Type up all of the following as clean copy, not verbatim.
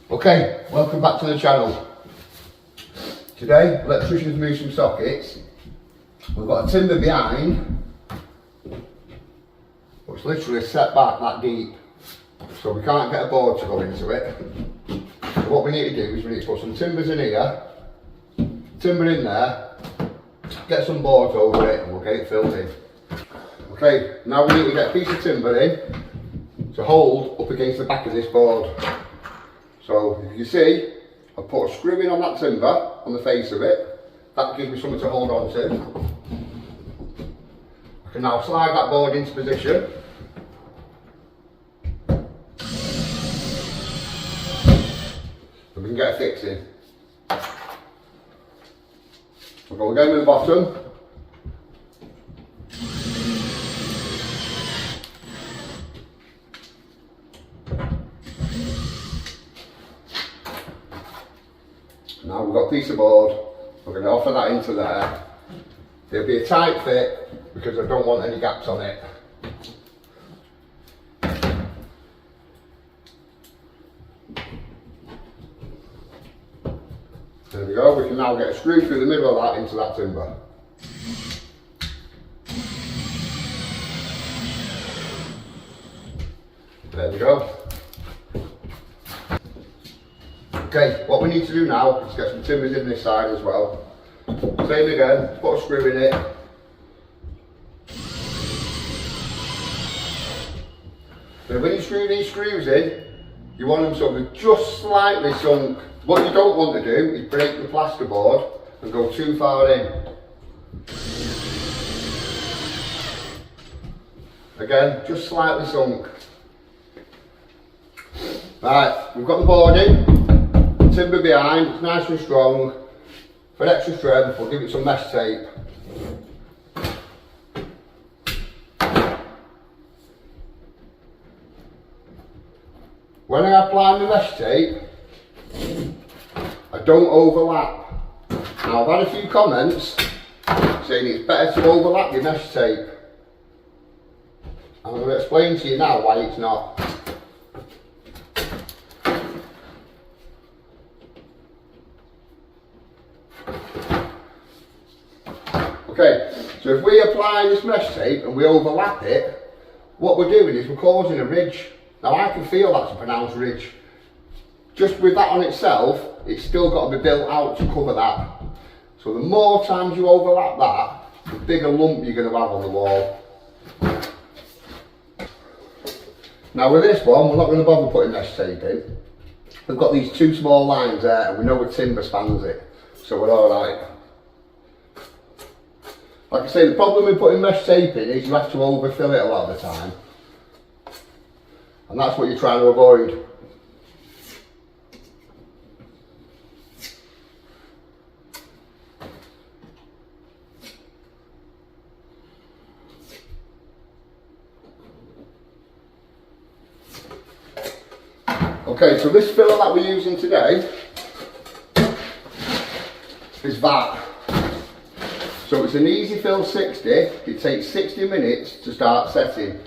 Okay, welcome back to the channel. Today, electricians move some sockets. We've got a timber behind, but it's literally set back that deep, so we can't get a board to go into it. So what we need to do is we need to put some timbers in here, timber in there, get some boards over it, and we'll get it filled in. Okay, now we need to get a piece of timber in to hold up against the back of this board. So if you see, I've put a screw in on that timber, on the face of it. That gives me something to hold on to. I can now slide that board into position. So we can get a fix in. We'll go again with the bottom. Now we've got a piece of board, we're going to offer that into there. It'll be a tight fit because I don't want any gaps on it. There we go, we can now get a screw through the middle of that into that timber. There we go. Okay, what we need to do now is get some timbers in this side as well. Same again, put a screw in it. So when you screw these screws in, you want them sort of just slightly sunk. What you don't want to do is break the plasterboard and go too far in. Again, just slightly sunk. Right, we've got the board in. Timber behind, it's nice and strong. For extra strength, we'll give it some mesh tape. When I apply the mesh tape, I don't overlap. Now I've had a few comments saying it's better to overlap your mesh tape. I'm going to explain to you now why it's not. Okay, so if we apply this mesh tape and we overlap it, what we're doing is we're causing a ridge. Now I can feel that's a pronounced ridge. Just with that on itself, it's still got to be built out to cover that. So the more times you overlap that, the bigger lump you're going to have on the wall. Now with this one, we're not going to bother putting mesh tape in. We've got these two small lines there and we know the timber spans it, so we're alright. Like I say, the problem with putting mesh tape in is you have to overfill it a lot of the time. And that's what you're trying to avoid. Okay, so this filler that we're using today is that. So it's an easy fill 60, it takes 60 minutes to start setting.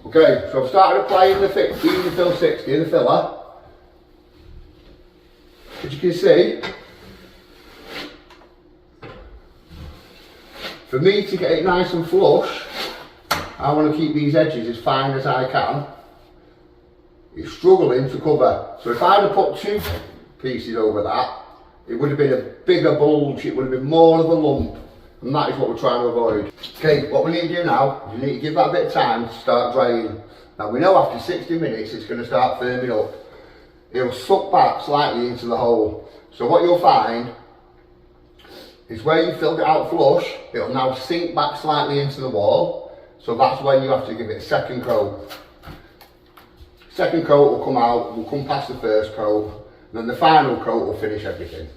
Okay, so I've started applying the easy fill 60, the filler. As you can see, for me to get it nice and flush, I want to keep these edges as fine as I can. It's struggling to cover. So if I'd have put two pieces over that, it would have been a bigger bulge, it would have been more of a lump. And that is what we're trying to avoid. Okay, what we need to do now is we need to give that a bit of time to start drying. Now we know after 60 minutes it's going to start firming up. it'll suck back slightly into the hole. So what you'll find is where you filled it out flush, it'll now sink back slightly into the wall. So that's when you have to give it a second coat. Second coat will come out, will come past the first coat, and then the final coat will finish everything.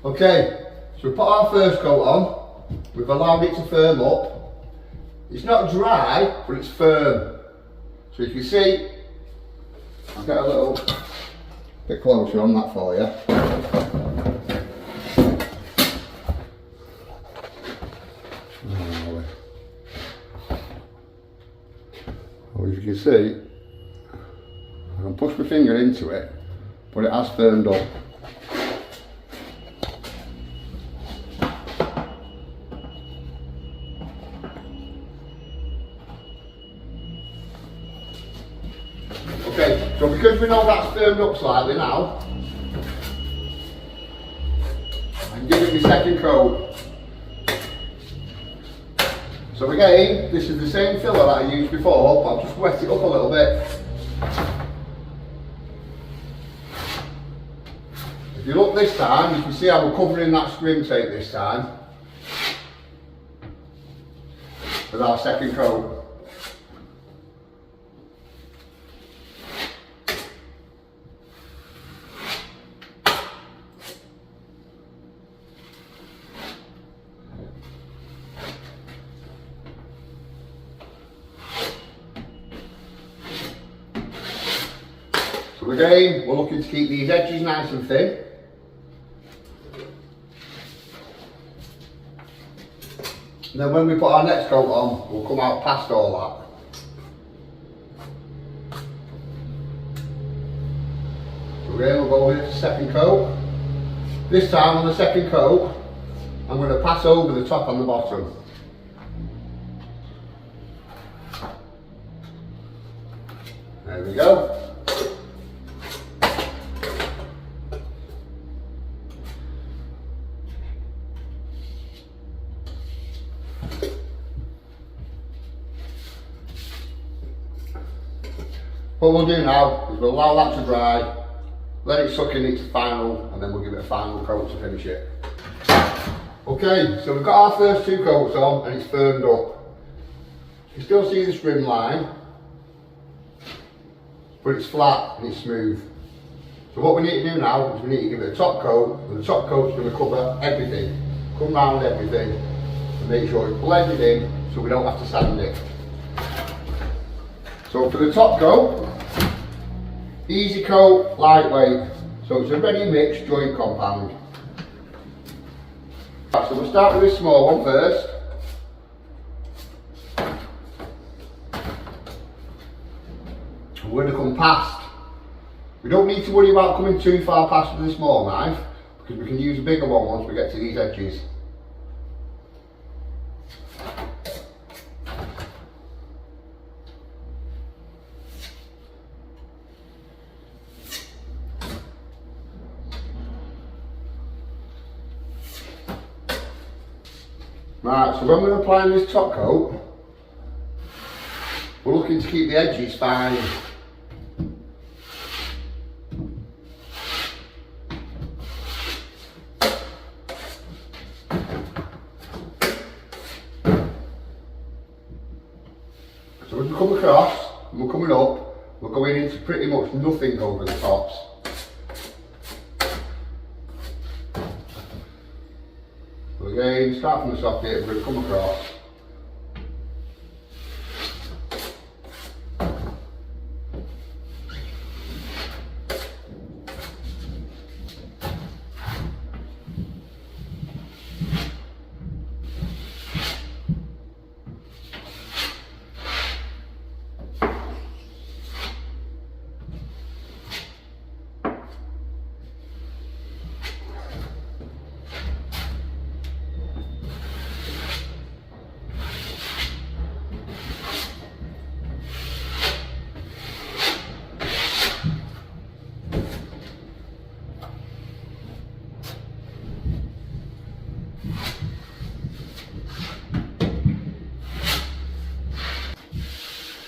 Okay, so we put our first coat on, we've allowed it to firm up. It's not dry, but it's firm. So you can see, I'll get a little bit closer on that for you. Well, as you can see, I can push my finger into it, but it has firmed up. Okay, so because we know that's firmed up slightly now, I can give it my second coat. So again, this is the same filler that I used before, but I've just wet it up a little bit. If you look this time, you can see how we're covering that scrim tape this time with our second coat. So again, we're looking to keep these edges nice and thin. And then when we put our next coat on, we'll come out past all that. So again, we'll go with the second coat. This time on the second coat, I'm going to pass over the top and the bottom. There we go. What we'll do now is we'll allow that to dry, let it suck in its final, and then we'll give it a final coat to finish it. Okay, so we've got our first two coats on and it's firmed up. You can still see the scrim line, but it's flat and it's smooth. So what we need to do now is we need to give it a top coat, and the top coat's going to cover everything, come round everything, and make sure it's blended in so we don't have to sand it. So for the top coat, easy coat, lightweight. So it's a ready mix joint compound. Right, so we'll start with this small one first. We're going to come past. We don't need to worry about coming too far past with the small knife, because we can use a bigger one once we get to these edges. Right, so when we're applying this top coat, we're looking to keep the edges fine. So as we come across, and we're coming up, we're going into pretty much nothing over the tops. So again, start from the socket, we're going to come across.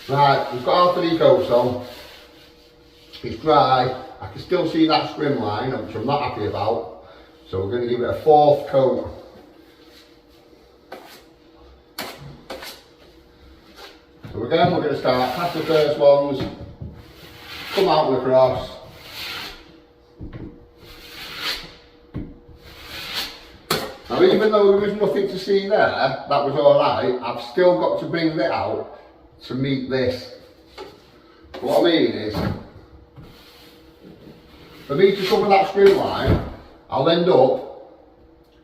Right, we've got our three coats on. it's dry. I can still see that scrim line, which I'm not happy about. So we're going to give it a 4th coat. So again, we're going to start past the first ones, come out and across. Now even though there was nothing to see there, that was alright, I've still got to bring it out to meet this. What I mean is, for me to cover that scrim line, I'll end up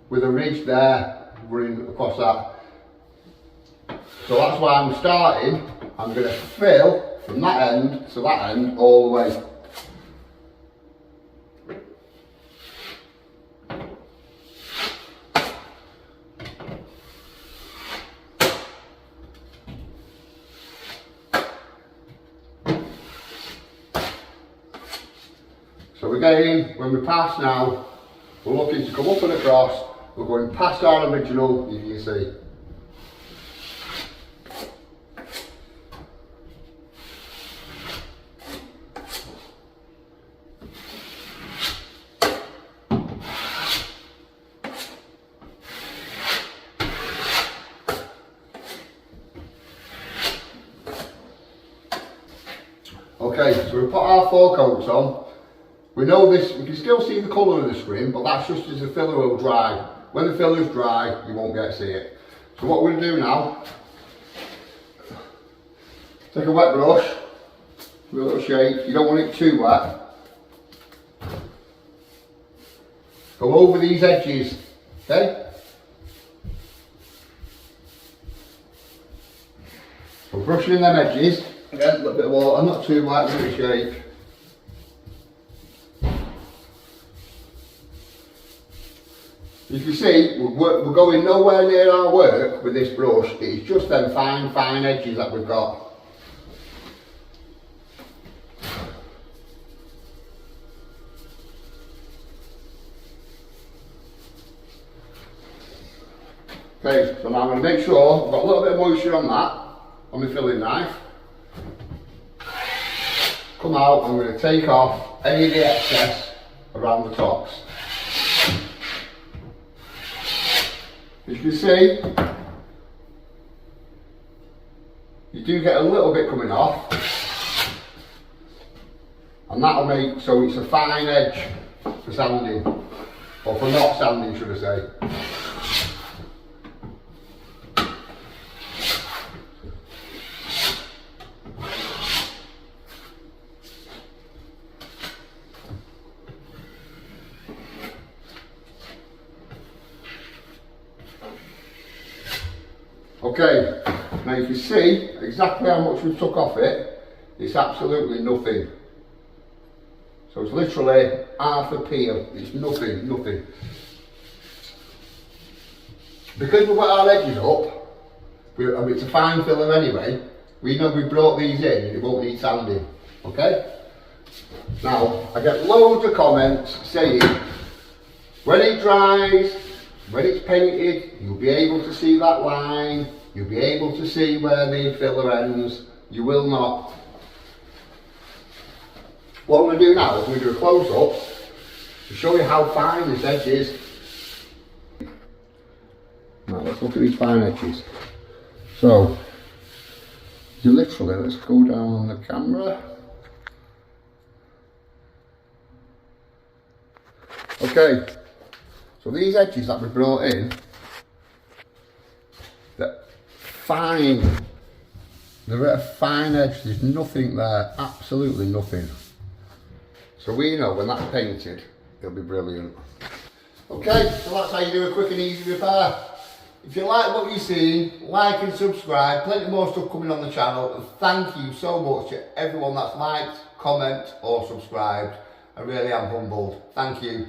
with a ridge there running across that. So that's why I'm starting, I'm going to fill from that end to that end all the way. So again, when we pass now, we're looking to come up and across, we're going past our original, you can see. Okay, so we put our 4 coats on. We know this, we can still see the colour of the scrim, but that's just as the filler will dry. When the filler's dry, you won't get to see it. So what we're going to do now, take a wet brush, give it a little shake. You don't want it too wet. Go over these edges, okay? So brushing in them edges, again, a little bit of water, not too wet, give it a shake. You can see, we're going nowhere near our work with this brush. It's just them fine edges that we've got. Okay, so now I'm going to make sure I've got a little bit of moisture on that, on my filling knife. Come out, I'm going to take off any of the excess around the tops. As you can see, you do get a little bit coming off, and that'll make, so it's a fine edge for sanding, or for not sanding should I say. Okay, now you can see exactly how much we took off it. It's absolutely nothing. So it's literally half a peel. It's nothing. Because we've got our edges up, I mean, it's a fine filler anyway, we know we brought these in and it won't need sanding. Okay? Now, I get loads of comments saying, when it dries, when it's painted, you'll be able to see that line, you'll be able to see where the filler ends, you will not. What I'm going to do now is I'm going to do a close-up to show you how fine this edge is. Now let's look at these fine edges. So, you literally, let's go down on the camera. Okay. So these edges that we brought in, they're fine. They're at a fine edge, there's nothing there, absolutely nothing. So we know when that's painted, it'll be brilliant. Okay, so that's how you do a quick and easy repair. If you like what you've seen, like and subscribe, plenty more stuff coming on the channel, and thank you so much to everyone that's liked, comment or subscribed. I really am humbled. Thank you.